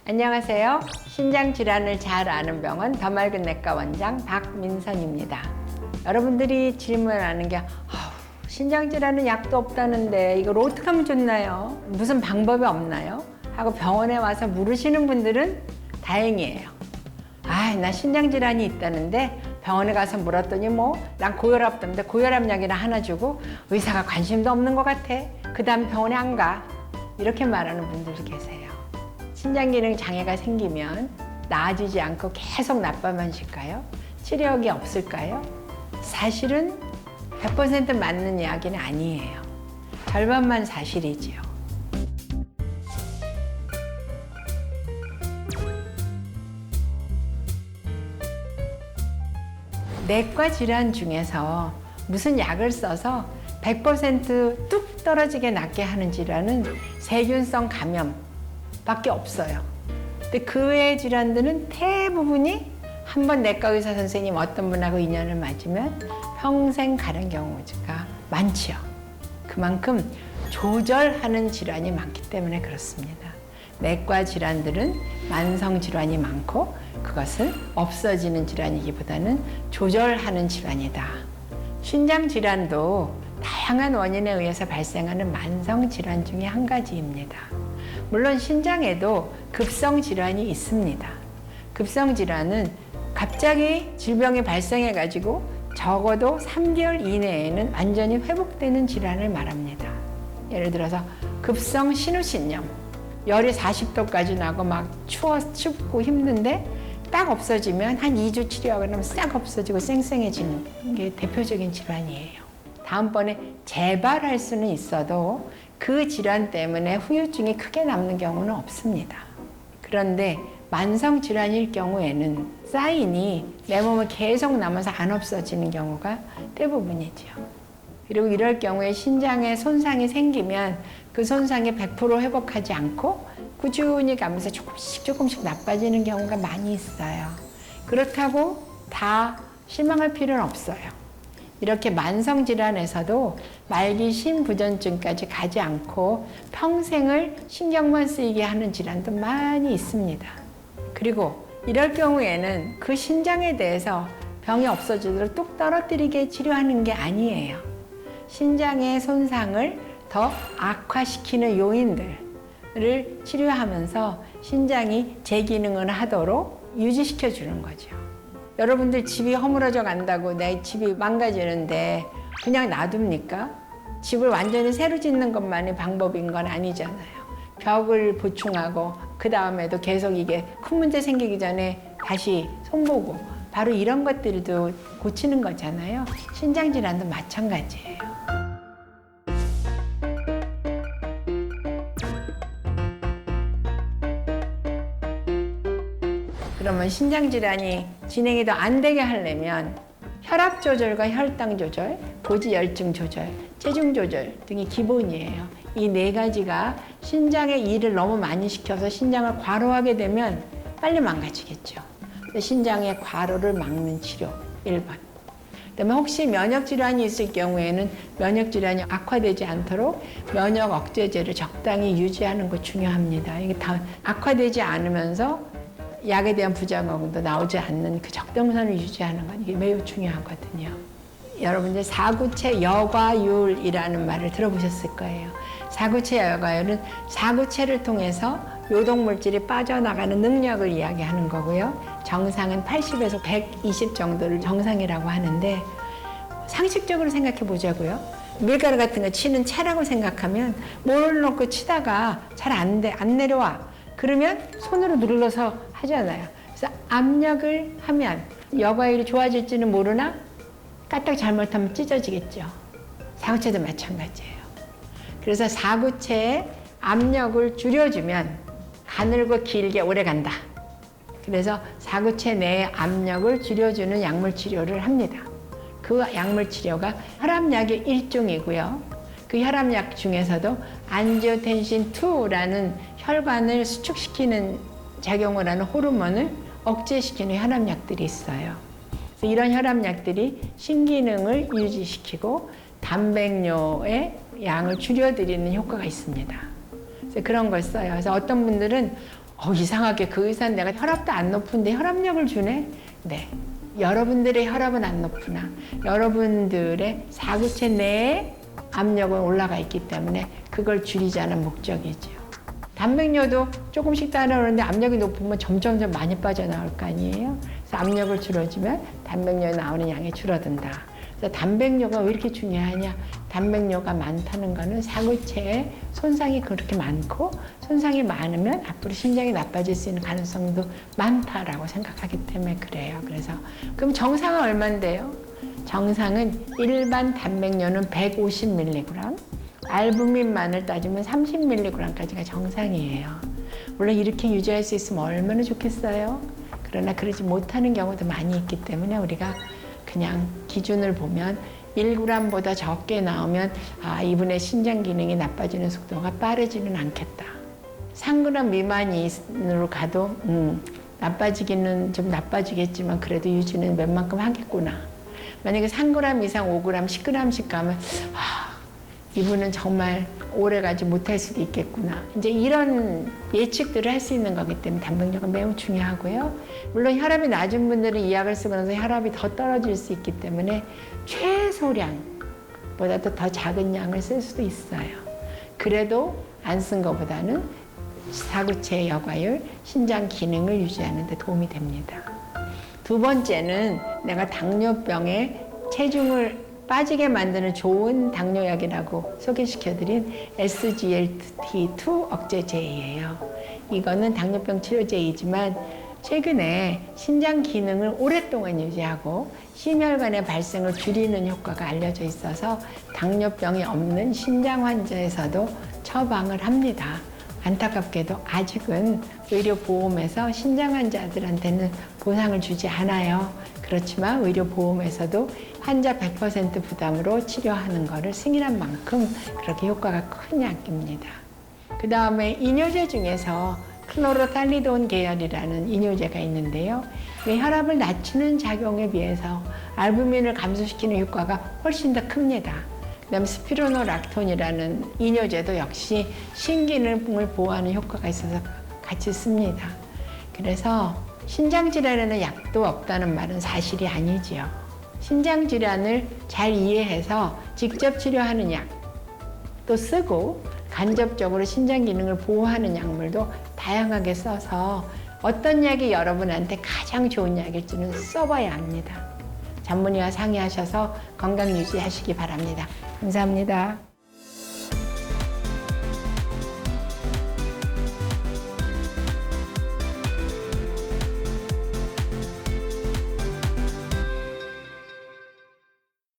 안녕하세요. 신장 질환을 잘 아는 병원 더맑은 내과 원장 박민선입니다. 여러분들이 질문하는 게 신장 질환은 약도 없다는데 이걸 어떻게 하면 좋나요? 무슨 방법이 없나요? 하고 병원에 와서 물으시는 분들은 다행이에요. 나 신장 질환이 있다는데 병원에 가서 물었더니 난 고혈압 때문에 고혈압 약이나 하나 주고 의사가 관심도 없는 것 같아. 그 다음 병원에 안 가. 이렇게 말하는 분들이 계세요. 신장 기능 장애가 생기면 나아지지 않고 계속 나빠만 질까요? 치료약이 없을까요? 사실은 100% 맞는 이야기는 아니에요. 절반만 사실이지요. 내과 질환 중에서 무슨 약을 써서 100% 뚝 떨어지게 낫게 하는 질환은 세균성 감염 밖에 없어요. 근데 그 외의 질환들은 대부분이 한번 내과 의사 선생님 어떤 분하고 인연을 맞으면 평생 가는 경우가 많지요. 그만큼 조절하는 질환이 많기 때문에 그렇습니다. 내과 질환들은 만성 질환이 많고 그것은 없어지는 질환이기보다는 조절하는 질환이다. 신장 질환도 다양한 원인에 의해서 발생하는 만성 질환 중에 한 가지입니다. 물론 신장에도 급성 질환이 있습니다. 급성 질환은 갑자기 질병이 발생해가지고 적어도 3개월 이내에는 완전히 회복되는 질환을 말합니다. 예를 들어서 급성 신우신염, 열이 40도까지 나고 막 춥고 힘든데 딱 없어지면 한 2주 치료하고 나면 싹 없어지고 쌩쌩해지는 게 대표적인 질환이에요. 다음번에 재발할 수는 있어도 그 질환 때문에 후유증이 크게 남는 경우는 없습니다. 그런데 만성 질환일 경우에는 사인이 내 몸에 계속 남아서 안 없어지는 경우가 대부분이죠. 그리고 이럴 경우에 신장에 손상이 생기면 그 손상이 100% 회복하지 않고 꾸준히 가면서 조금씩 나빠지는 경우가 많이 있어요. 그렇다고 다 실망할 필요는 없어요. 이렇게 만성 질환에서도 말기 심부전증까지 가지 않고 평생을 신경만 쓰이게 하는 질환도 많이 있습니다. 그리고 이럴 경우에는 그 신장에 대해서 병이 없어지도록 뚝 떨어뜨리게 치료하는 게 아니에요. 신장의 손상을 더 악화시키는 요인들을 치료하면서 신장이 재기능을 하도록 유지시켜 주는 거죠. 여러분들 집이 허물어져 간다고 내 집이 망가지는데 그냥 놔둡니까? 집을 완전히 새로 짓는 것만이 방법인 건 아니잖아요. 벽을 보충하고 그 다음에도 계속 이게 큰 문제 생기기 전에 다시 손보고 바로 이런 것들도 고치는 거잖아요. 신장 질환도 마찬가지예요. 그러면 신장 질환이 진행이 더 안 되게 하려면 혈압 조절과 혈당 조절, 고지혈증 조절, 체중 조절 등이 기본이에요. 이 네 가지가 신장에 일을 너무 많이 시켜서 신장을 과로하게 되면 빨리 망가지겠죠. 신장의 과로를 막는 치료 1번. 그다음에 혹시 면역 질환이 있을 경우에는 면역 질환이 악화되지 않도록 면역 억제제를 적당히 유지하는 거 중요합니다. 이게 다 악화되지 않으면서 약에 대한 부작용도 나오지 않는 그 적정선을 유지하는 건 이게 매우 중요하거든요. 여러분들 사구체 여과율이라는 말을 들어보셨을 거예요. 사구체 여과율은 사구체를 통해서 요독물질이 빠져나가는 능력을 이야기하는 거고요. 정상은 80에서 120 정도를 정상이라고 하는데 상식적으로 생각해 보자고요. 밀가루 같은 거 치는 채라고 생각하면 몰을 놓고 치다가 잘 안 내려와. 그러면 손으로 눌러서 하잖아요. 그래서 압력을 하면 여과율이 좋아질지는 모르나 까딱 잘못하면 찢어지겠죠. 사구체도 마찬가지예요. 그래서 사구체의 압력을 줄여주면 가늘고 길게 오래 간다. 그래서 사구체 내의 압력을 줄여주는 약물 치료를 합니다. 그 약물 치료가 혈압약의 일종이고요. 그 혈압약 중에서도 안지오텐신 2라는 혈관을 수축시키는 작용을 하는 호르몬을 억제시키는 혈압약들이 있어요. 그래서 이런 혈압약들이 신기능을 유지시키고 단백뇨의 양을 줄여드리는 효과가 있습니다. 그래서 그런 걸 써요. 그래서 어떤 분들은 이상하게 그 의사는 내가 혈압도 안 높은데 혈압약을 주네? 네. 여러분들의 혈압은 안 높구나. 여러분들의 사구체 내에 압력은 올라가 있기 때문에 그걸 줄이자는 목적이죠. 단백뇨도 조금씩 따라오는데 압력이 높으면 점점점 많이 빠져나올 거 아니에요? 그래서 압력을 줄여주면 단백뇨에 나오는 양이 줄어든다. 그래서 단백뇨가 왜 이렇게 중요하냐? 단백뇨가 많다는 거는 사구체에 손상이 그렇게 많고 손상이 많으면 앞으로 심장이 나빠질 수 있는 가능성도 많다라고 생각하기 때문에 그래요. 그래서 그럼 정상은 얼마인데요? 정상은 일반 단백뇨는 150mg, 알부민만을 따지면 30mg까지가 정상이에요. 물론 이렇게 유지할 수 있으면 얼마나 좋겠어요? 그러나 그러지 못하는 경우도 많이 있기 때문에 우리가 그냥 기준을 보면 1g보다 적게 나오면 이분의 신장 기능이 나빠지는 속도가 빠르지는 않겠다. 3g 미만으로 가도 나빠지기는 좀 나빠지겠지만 그래도 유지는 웬만큼 하겠구나. 만약에 3g 이상 5g, 10g씩 가면 이분은 정말 오래가지 못할 수도 있겠구나. 이제 이런 예측들을 할 수 있는 거기 때문에 단백뇨가 매우 중요하고요. 물론 혈압이 낮은 분들은 이 약을 쓰고 나서 혈압이 더 떨어질 수 있기 때문에 최소량보다도 더 작은 양을 쓸 수도 있어요. 그래도 안 쓴 것보다는 사구체의 여과율, 신장 기능을 유지하는 데 도움이 됩니다. 두 번째는 내가 당뇨병에 체중을 빠지게 만드는 좋은 당뇨약이라고 소개시켜드린 SGLT2 억제제이예요. 이거는 당뇨병 치료제이지만 최근에 신장 기능을 오랫동안 유지하고 심혈관의 발생을 줄이는 효과가 알려져 있어서 당뇨병이 없는 신장 환자에서도 처방을 합니다. 안타깝게도 아직은 의료보험에서 신장 환자들한테는 보상을 주지 않아요. 그렇지만 의료보험에서도 환자 100% 부담으로 치료하는 것을 승인한 만큼 그렇게 효과가 큰 약입니다. 그 다음에 이뇨제 중에서 클로로탈리돈 계열이라는 이뇨제가 있는데요. 혈압을 낮추는 작용에 비해서 알부민을 감소시키는 효과가 훨씬 더 큽니다. 그다음에 스피로노락톤이라는 이뇨제도 역시 신기능을 보호하는 효과가 있어서 같이 씁니다. 그래서 신장질환에는 약도 없다는 말은 사실이 아니지요. 신장질환을 잘 이해해서 직접 치료하는 약도 쓰고 간접적으로 신장 기능을 보호하는 약물도 다양하게 써서 어떤 약이 여러분한테 가장 좋은 약일지는 써봐야 합니다. 전문의와 상의하셔서 건강 유지하시기 바랍니다. 감사합니다.